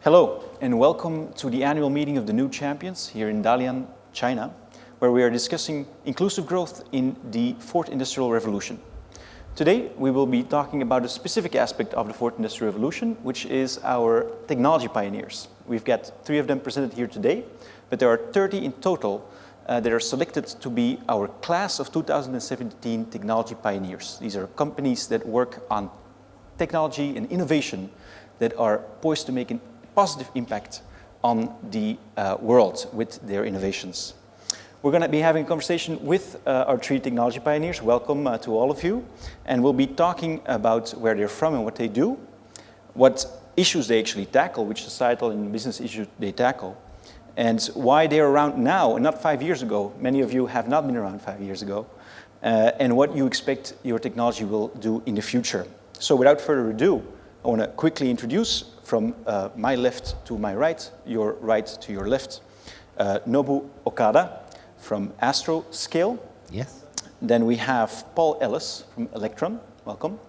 Hello, and welcome to the annual meeting of the new champions here in Dalian, China, where we are discussing inclusive growth in the fourth industrial revolution. Today, we will be talking about a specific aspect of the fourth industrial revolution, which is our technology pioneers. We've got 3 of them presented here today, but there are 30 in total that are selected to be our class of 2017 technology pioneers. These are companies that work on technology and innovation that are poised to make a positive impact on the world with their innovations. We're going to be having a conversation with our 3 technology pioneers. Welcome to all of you. And we'll be talking about where they're from and what they do, what issues they actually tackle, which societal and business issues they tackle, and why they're around now and not 5 years ago. Many of you have not been around 5 years ago, and what you expect your technology will do in the future. So without further ado, I want to quickly introduce from my left to my right, your right to your left, Nobu Okada from Astroscale. Yes. Then we have Paul Ellis from Electron. Welcome.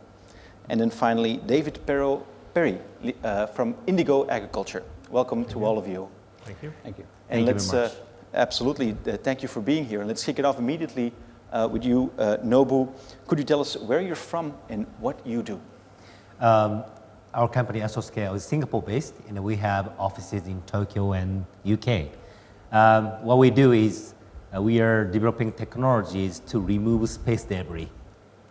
And then finally, David Perry from Indigo Agriculture. Welcome to all of you. Thank you. Thank you. And thank you very much. Absolutely, thank you for being here. And let's kick it off immediately with you, Nobu. Could you tell us where you're from and what you do? Our company, Astroscale, is Singapore-based, and we have offices in Tokyo and UK. What we do is we are developing technologies to remove space debris.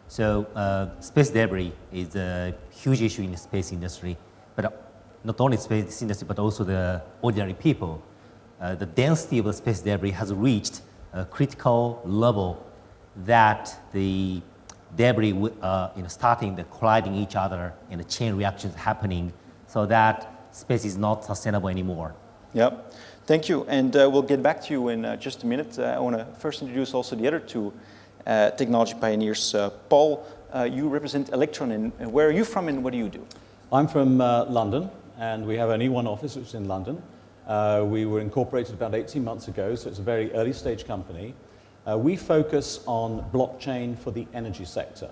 So space debris is a huge issue in the space industry, but not only space industry, but also the ordinary people. The density of the space debris has reached a critical level that the debris starting to colliding each other and the chain reactions happening, so that space is not sustainable anymore. Yep, thank you. And we'll get back to you in just a minute. I want to first introduce also the other 2 technology pioneers. Paul, you represent Electron, and where are you from and what do you do? I'm from London, and we have only one office, which is in London. We were incorporated about 18 months ago, so it's a very early stage company. We focus on blockchain for the energy sector.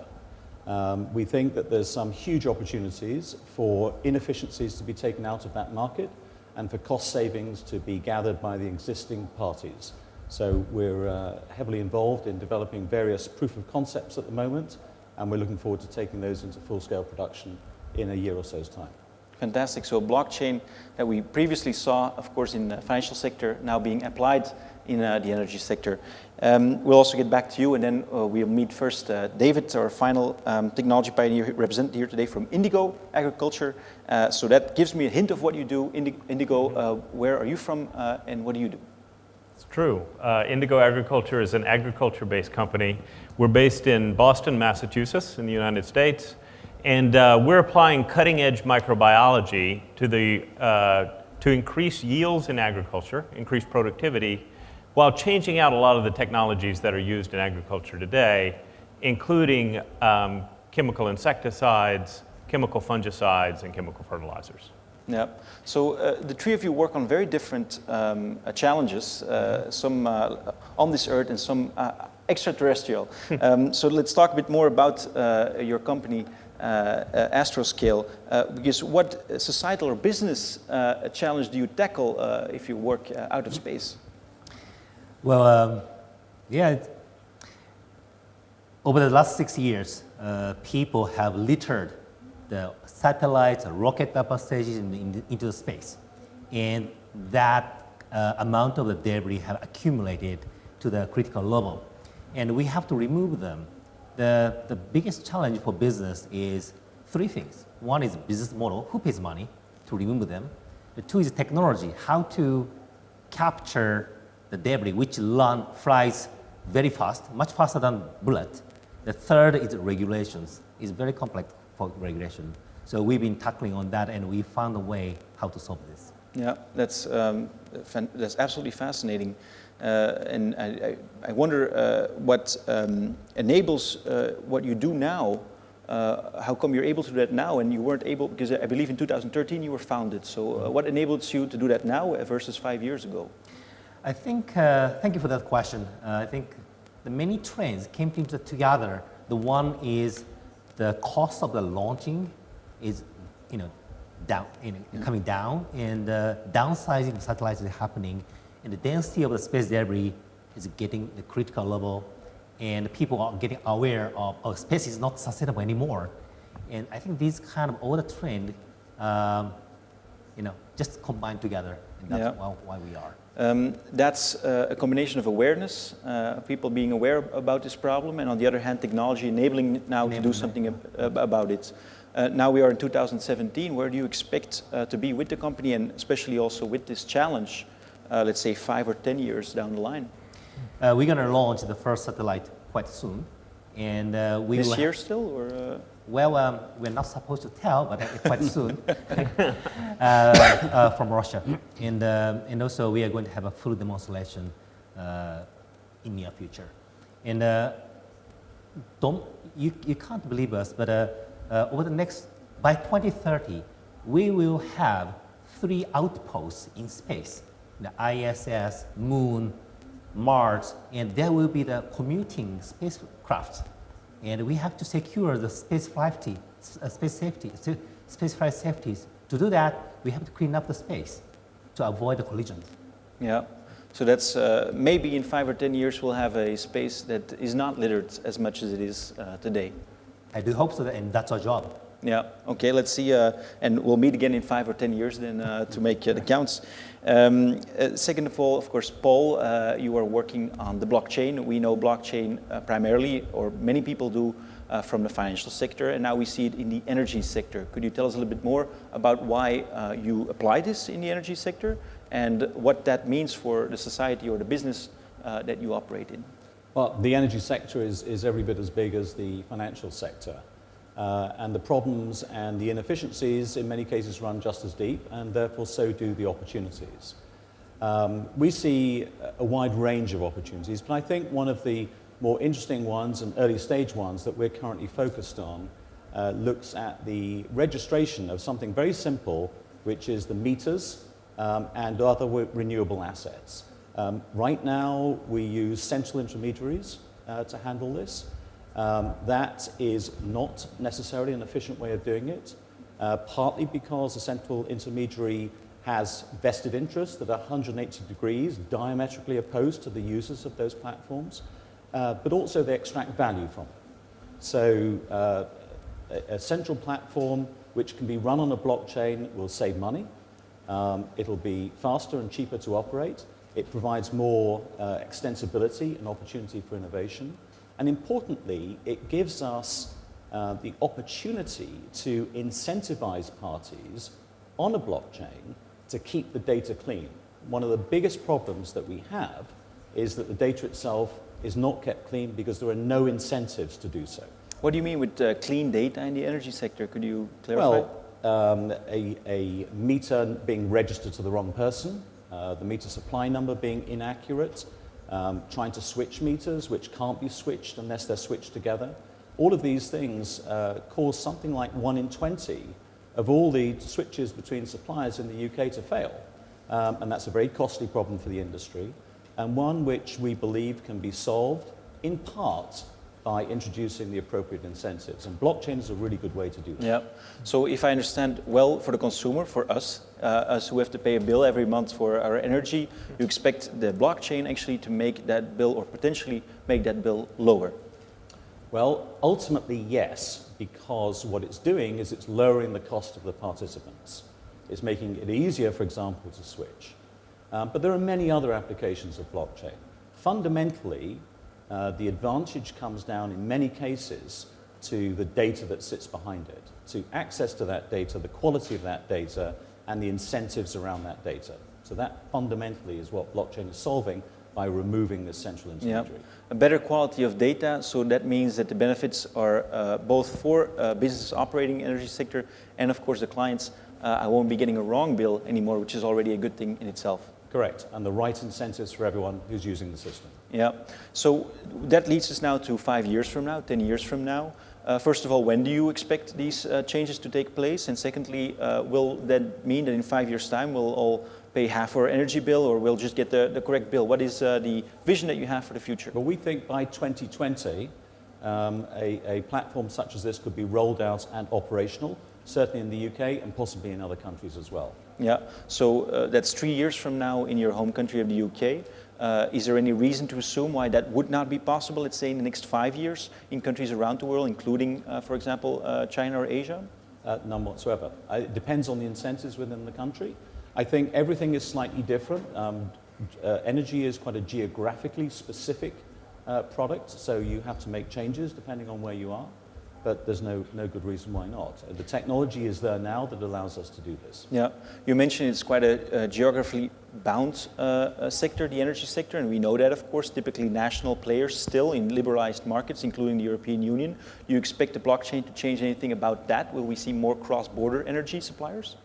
We think that there's some huge opportunities for inefficiencies to be taken out of that market and for cost savings to be gathered by the existing parties. So we're heavily involved in developing various proof of concepts at the moment, and we're looking forward to taking those into full-scale production in a year or so's time. Fantastic. So blockchain that we previously saw, of course, in the financial sector, now being applied in the energy sector. We'll also get back to you, and then we'll meet first David, our final technology pioneer represented here today from Indigo Agriculture. So that gives me a hint of what you do. Indigo, where are you from and what do you do? It's true. Indigo Agriculture is an agriculture-based company. We're based in Boston, Massachusetts, in the United States, and we're applying cutting-edge microbiology to increase yields in agriculture, increase productivity, while changing out a lot of the technologies that are used in agriculture today, including chemical insecticides, chemical fungicides, and chemical fertilizers. Yeah. So the 3 of you work on very different challenges, some on this earth and some extraterrestrial. So let's talk a bit more about your company, Astroscale, because what societal or business challenge do you tackle if you work out of space? Well, over the last 6 years, people have littered the satellites, rocket upper stages into the space. And that amount of the debris have accumulated to the critical level. And we have to remove them. The biggest challenge for business is 3 things. One is business model, who pays money to remove them. The 2 is technology, how to capture the debris, which flies very fast, much faster than bullet. The 3rd is regulations. It's very complex for regulation. So we've been tackling on that, and we found a way how to solve this. Yeah, that's absolutely fascinating. And I wonder what enables what you do now. How come you're able to do that now and you weren't able, because I believe in 2013 you were founded. So what enables you to do that now versus 5 years ago? I think, thank you for that question. I think the many trends came together. The one is the cost of the launching is, coming down, and downsizing of satellites is happening, and the density of the space debris is getting the critical level, and people are getting aware of space is not sustainable anymore. And I think these kind of all the trend, just combine together, and that's why we are. That's a combination of awareness, people being aware about this problem, and on the other hand, technology enabling now to do something about it. Now we are in 2017. Where do you expect to be with the company, and especially also with this challenge, let's say 5 or 10 years down the line? We're going to launch the first satellite quite soon, and we this will year still, or? Well, we're not supposed to tell, but quite soon from Russia, and also we are going to have a full demonstration in near future. And you can't believe us, but over by 2030, we will have 3 outposts in space: the ISS, Moon, Mars, and there will be the commuting spacecraft. And we have to secure the spaceflight safeties. To do that, we have to clean up the space to avoid the collisions. Yeah, so that's maybe in 5 or 10 years we'll have a space that is not littered as much as it is today. I do hope so, and that's our job. Yeah, okay, let's see, and we'll meet again in 5 or 10 years then to make the counts. Second of all, of course, Paul, you are working on the blockchain. We know blockchain primarily, or many people do, from the financial sector, and now we see it in the energy sector. Could you tell us a little bit more about why you apply this in the energy sector, and what that means for the society or the business that you operate in? Well, the energy sector is every bit as big as the financial sector. And the problems and the inefficiencies in many cases run just as deep, and therefore so do the opportunities. We see a wide range of opportunities, but I think one of the more interesting ones and early stage ones that we're currently focused on looks at the registration of something very simple, which is the meters and other renewable assets. Right now we use central intermediaries to handle this. That is not necessarily an efficient way of doing it, partly because the central intermediary has vested interests that are 180 degrees diametrically opposed to the users of those platforms, but also they extract value from it. So a central platform which can be run on a blockchain will save money. It'll be faster and cheaper to operate. It provides more extensibility and opportunity for innovation. And importantly, it gives us the opportunity to incentivize parties on a blockchain to keep the data clean. One of the biggest problems that we have is that the data itself is not kept clean because there are no incentives to do so. What do you mean with clean data in the energy sector? Could you clarify? Well, a meter being registered to the wrong person, the meter supply number being inaccurate, trying to switch meters which can't be switched unless they're switched together. All of these things cause something like 1 in 20 of all the switches between suppliers in the UK to fail. And that's a very costly problem for the industry, and one which we believe can be solved in part by introducing the appropriate incentives. And blockchain is a really good way to do that. Yeah. So if I understand well, for the consumer, for us who have to pay a bill every month for our energy, you expect the blockchain actually to make that bill, or potentially make that bill, lower? Well, ultimately, yes, because what it's doing is it's lowering the cost of the participants. It's making it easier, for example, to switch. But there are many other applications of blockchain. Fundamentally, the advantage comes down in many cases to the data that sits behind it, to access to that data, the quality of that data, and the incentives around that data. So that fundamentally is what blockchain is solving by removing this central intermediary. Yeah. A better quality of data, so that means that the benefits are both for businesses operating in the energy sector and of course the clients. I won't be getting a wrong bill anymore, which is already a good thing in itself. Correct, and the right incentives for everyone who's using the system. Yeah, so that leads us now to 5 years from now, 10 years from now. First of all, when do you expect these changes to take place? And secondly, will that mean that in 5 years' time we'll all pay half our energy bill, or we'll just get the correct bill? What is the vision that you have for the future? Well, we think by 2020, a platform such as this could be rolled out and operational certainly in the UK and possibly in other countries as well. Yeah, so that's 3 years from now in your home country of the UK. Is there any reason to assume why that would not be possible, let's say, in the next 5 years in countries around the world, including, for example, China or Asia? None whatsoever. It depends on the incentives within the country. I think everything is slightly different. Energy is quite a geographically specific product, so you have to make changes depending on where you are. But there's no good reason why not. The technology is there now that allows us to do this. Yeah, you mentioned it's quite a geographically bound sector, the energy sector, and we know that, of course, typically national players still in liberalized markets, including the European Union. Do you expect the blockchain to change anything about that? Will we see more cross-border energy suppliers?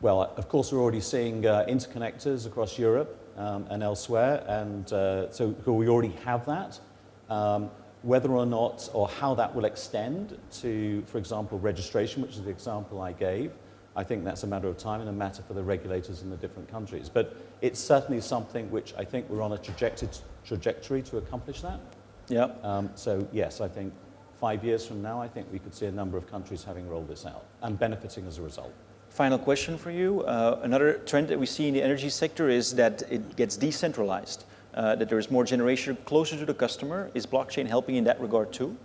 Well, of course, we're already seeing interconnectors across Europe and elsewhere, and so we already have that. Whether or not, or how that will extend to, for example, registration, which is the example I gave, I think that's a matter of time and a matter for the regulators in the different countries. But it's certainly something which I think we're on a trajectory to accomplish that. Yeah. So yes, I think 5 years from now, I think we could see a number of countries having rolled this out and benefiting as a result. Final question for you. Another trend that we see in the energy sector is that it gets decentralized. That there is more generation closer to the customer. Is blockchain helping in that regard too?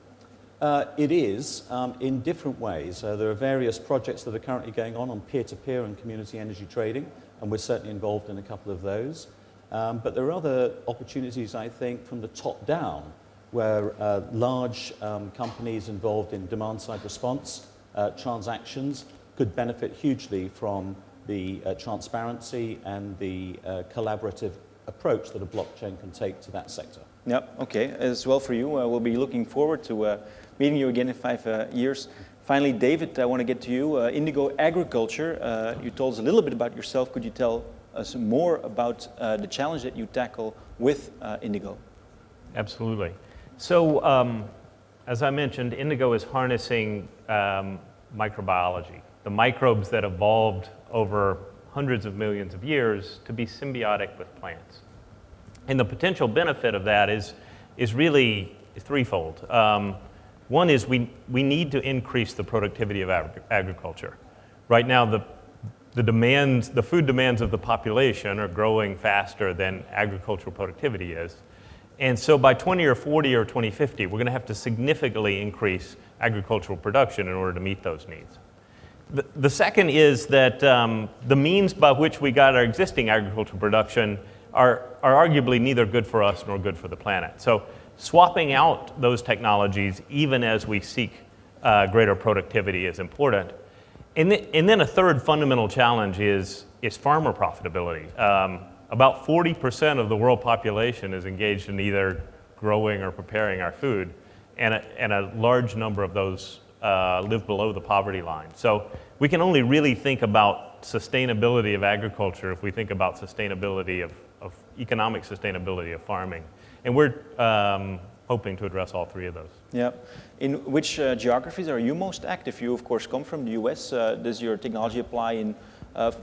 It is, in different ways. There are various projects that are currently going on peer-to-peer and community energy trading, and we're certainly involved in a couple of those. But there are other opportunities, I think, from the top down, where large companies involved in demand-side response transactions could benefit hugely from the transparency and the collaborative approach that a blockchain can take to that sector. Yeah, okay, as well for you. We'll be looking forward to meeting you again in 5 years. Finally, David, I want to get to you. Indigo Agriculture, you told us a little bit about yourself. Could you tell us more about the challenge that you tackle with Indigo? Absolutely. So, as I mentioned, Indigo is harnessing microbiology, the microbes that evolved over hundreds of millions of years to be symbiotic with plants. And the potential benefit of that is really threefold. One is we need to increase the productivity of agriculture. Right now, the food demands of the population are growing faster than agricultural productivity is. And so by 20 or 40 or 2050, we're going to have to significantly increase agricultural production in order to meet those needs. The second is that the means by which we got our existing agricultural production are arguably neither good for us nor good for the planet. So swapping out those technologies, even as we seek greater productivity, is important. And then a third fundamental challenge is farmer profitability. About 40% of the world population is engaged in either growing or preparing our food, and a large number of those live below the poverty line. So we can only really think about sustainability of agriculture if we think about sustainability of economic sustainability of farming. And we're hoping to address all three of those. Yeah. In which geographies are you most active? You, of course, come from the US. Does your technology apply in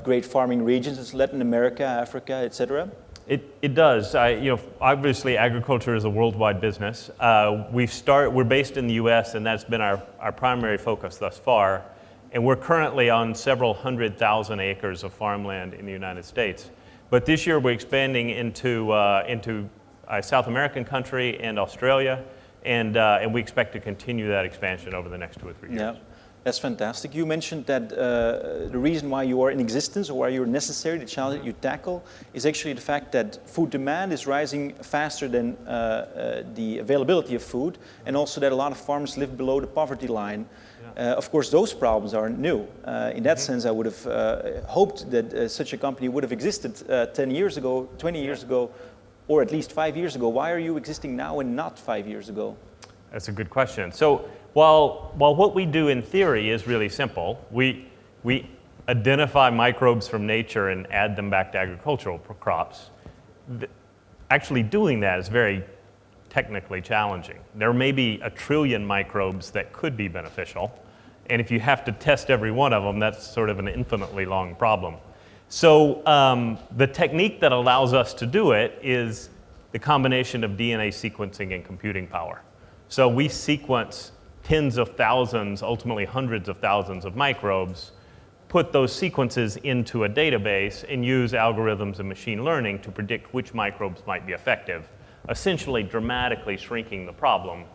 great farming regions as Latin America, Africa, etc.? It does. Obviously, agriculture is a worldwide business. We're based in the U.S., and that's been our primary focus thus far. And we're currently on several 100,000 acres of farmland in the United States. But this year, we're expanding into a South American country and Australia, and we expect to continue that expansion over the next 2 or 3 years. Yeah. That's fantastic. You mentioned that the reason why you are in existence or why you're necessary, the challenge that you tackle, is actually the fact that food demand is rising faster than the availability of food, and also that a lot of farmers live below the poverty line. Yeah. Of course, those problems aren't new. In that sense, I would have hoped that such a company would have existed 10 years ago, 20 years ago, or at least 5 years ago. Why are you existing now and not 5 years ago? That's a good question. So while what we do in theory is really simple, we identify microbes from nature and add them back to agricultural crops. Actually doing that is very technically challenging. There may be 1 trillion microbes that could be beneficial, and if you have to test every one of them, that's sort of an infinitely long problem. So the technique that allows us to do it is the combination of DNA sequencing and computing power. So we sequence tens of thousands, ultimately hundreds of thousands of microbes, put those sequences into a database and use algorithms and machine learning to predict which microbes might be effective, essentially dramatically shrinking the problem.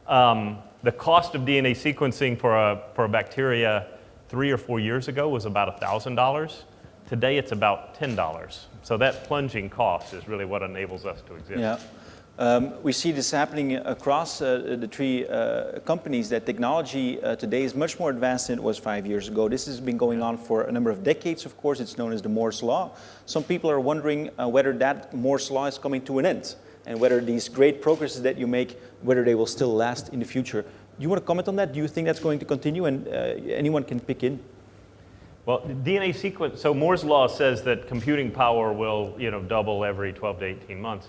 The cost of DNA sequencing for a bacteria 3 or 4 years ago was about $1,000. Today it's about $10. So that plunging cost is really what enables us to exist. Yeah. We see this happening across the three companies, that technology today is much more advanced than it was 5 years ago. This has been going on for a number of decades, of course. It's known as the Moore's Law. Some people are wondering whether that Moore's Law is coming to an end, and whether these great progresses that you make, whether they will still last in the future. Do you want to comment on that? Do you think that's going to continue, and anyone can pick in? Well, DNA sequence, so Moore's Law says that computing power will double every 12 to 18 months.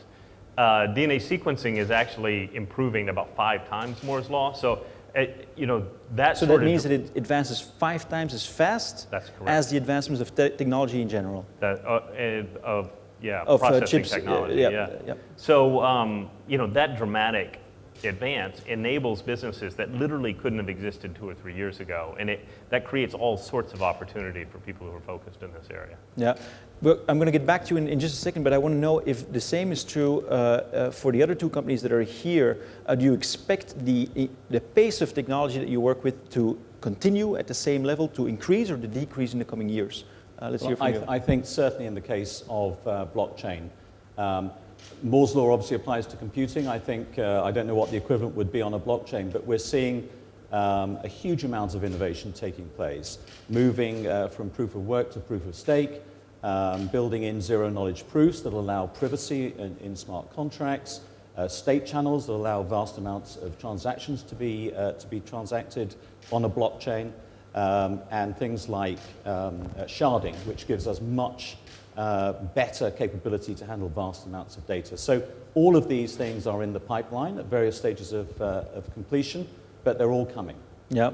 DNA sequencing is actually improving about 5 times Moore's Law. So, So that means that it advances 5 times as fast as the advancements of technology in general. Of processing chips, technology. So, that dramatic advance enables businesses that literally couldn't have existed 2 or 3 years ago, and that creates all sorts of opportunity for people who are focused in this area. Yeah, well, I'm going to get back to you in just a second, but I want to know if the same is true for the other 2 companies that are here. Do you expect the pace of technology that you work with to continue at the same level, to increase or to decrease in the coming years? Let's hear from you. I think certainly in the case of blockchain, Moore's Law obviously applies to computing. I think, I don't know what the equivalent would be on a blockchain, but we're seeing a huge amount of innovation taking place, moving from proof of work to proof of stake, building in zero-knowledge proofs that allow privacy in smart contracts, state channels that allow vast amounts of transactions to be transacted on a blockchain, and things like sharding, which gives us much better capability to handle vast amounts of data. So all of these things are in the pipeline at various stages of completion, but they're all coming. Yeah,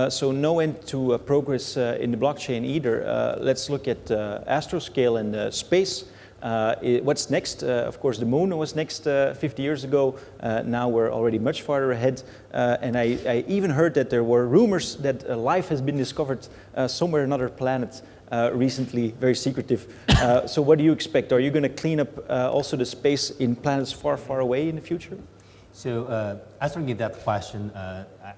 so no end to progress in the blockchain either. Let's look at Astroscale and space. What's next? Of course, the moon was next 50 years ago. Now we're already much farther ahead. And I even heard that there were rumors that life has been discovered somewhere on another planet recently, very secretive. So what do you expect? Are you going to clean up also the space in planets far, far away in the future? So answering that question,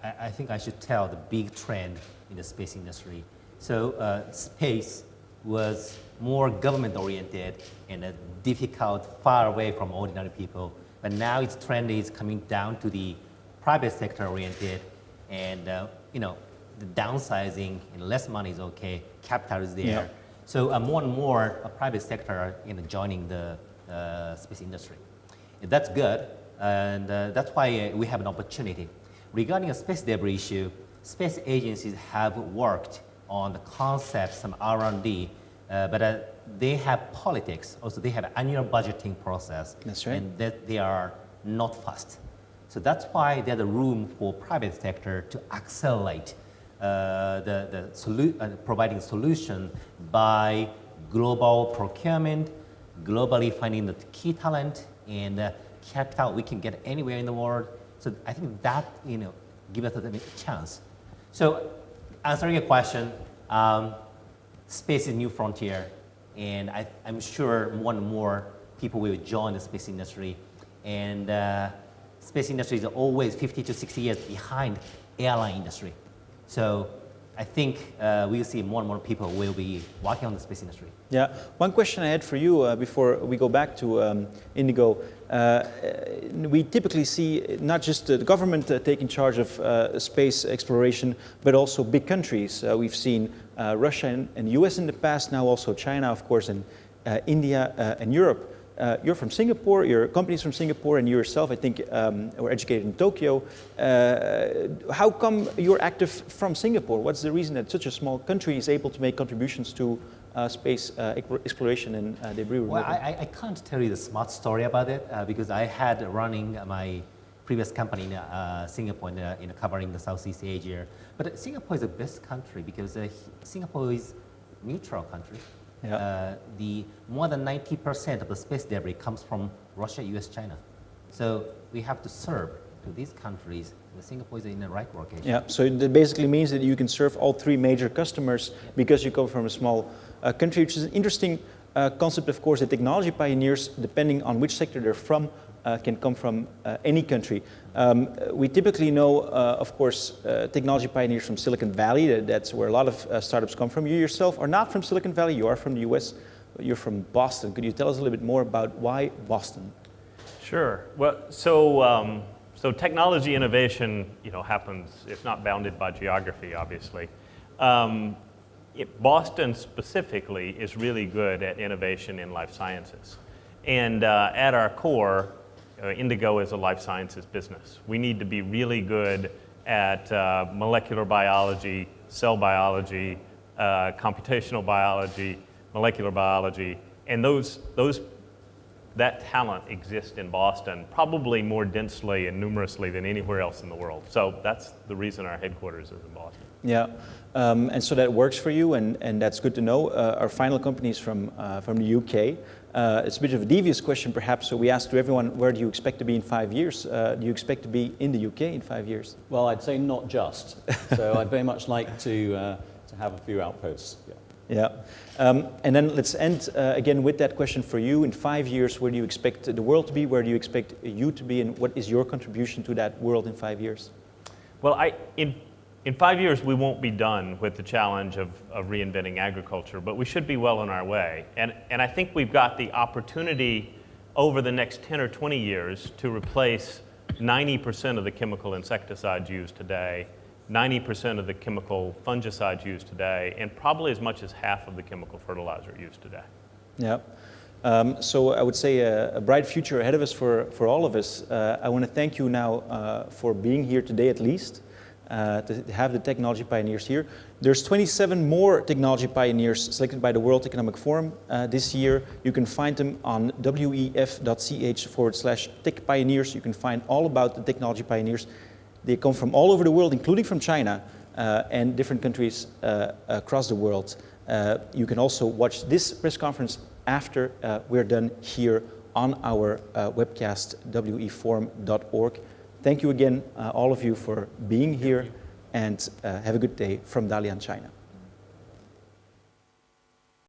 I think I should tell the big trend in the space industry. So space was more government-oriented and difficult, far away from ordinary people. But now its trend is coming down to the private sector-oriented, and the downsizing and less money is okay, capital is there. Yeah. So more and more private sector are joining the space industry. And that's good, and that's why we have an opportunity. Regarding a space debris issue, space agencies have worked on the concept, some R&D, but they have politics. Also, they have annual budgeting process. That's right. And that they are not fast. So that's why there's a room for private sector to accelerate providing solution by global procurement, globally finding the key talent and capital we can get anywhere in the world. So I think that give us a chance. So answering your question, space is a new frontier, and I'm sure more and more people will join the space industry. And space industry is always 50 to 60 years behind airline industry. So I think we'll see more and more people will be working on the space industry. Yeah, one question I had for you before we go back to Indigo. We typically see not just the government taking charge of space exploration, but also big countries. We've seen Russia and US in the past, now also China, of course, and India and Europe. You're from Singapore, your company's from Singapore, and you yourself, I think, were educated in Tokyo. How come you're active from Singapore? What's the reason that such a small country is able to make contributions to space exploration and debris removal? Well, I can't tell you the smart story about it because I had running my previous company in Singapore, covering the Southeast Asia. But Singapore is the best country because Singapore is a neutral country. Yeah. The more than 90% of the space debris comes from Russia, US, China. So we have to serve to these countries, Singapore is in the right location. Yeah, so it basically means that you can serve all three major customers because you come from a small country, which is an interesting concept, of course. The technology pioneers, depending on which sector they're from, can come from any country. We typically know, of course, technology pioneers from Silicon Valley. That's where a lot of startups come from. You yourself are not from Silicon Valley. You are from the US. You're from Boston. Could you tell us a little bit more about why Boston? Sure. Well, so technology innovation, happens. It's not bounded by geography, obviously. Boston specifically is really good at innovation in life sciences, and at our core, Indigo is a life sciences business. We need to be really good at molecular biology, cell biology, computational biology, molecular biology, and that talent exists in Boston, probably more densely and numerously than anywhere else in the world. So that's the reason our headquarters is in Boston. Yeah, and so that works for you, and that's good to know. Our final company is from the UK. It's a bit of a devious question, perhaps. So we asked to everyone, where do you expect to be in 5 years? Do you expect to be in the UK in 5 years? Well, I'd say not just. So I'd very much like to have a few outposts. Yeah. Yeah, and then let's end again with that question for you. In 5 years, where do you expect the world to be? Where do you expect you to be? And what is your contribution to that world in 5 years? Well, in 5 years, we won't be done with the challenge of reinventing agriculture, but we should be well on our way. And I think we've got the opportunity over the next 10 or 20 years to replace 90% of the chemical insecticides used today, 90% of the chemical fungicides used today, and probably as much as half of the chemical fertilizer used today. Yeah. So I would say a bright future ahead of us for all of us. I want to thank you now for being here today at least, to have the technology pioneers here. There's 27 more technology pioneers selected by the World Economic Forum this year. You can find them on wef.ch/tech pioneers. You can find all about the technology pioneers. They come from all over the world, including from China and different countries across the world. You can also watch this press conference after we're done here on our webcast, weforum.org. Thank you again, all of you, for being here, and have a good day from Dalian, China.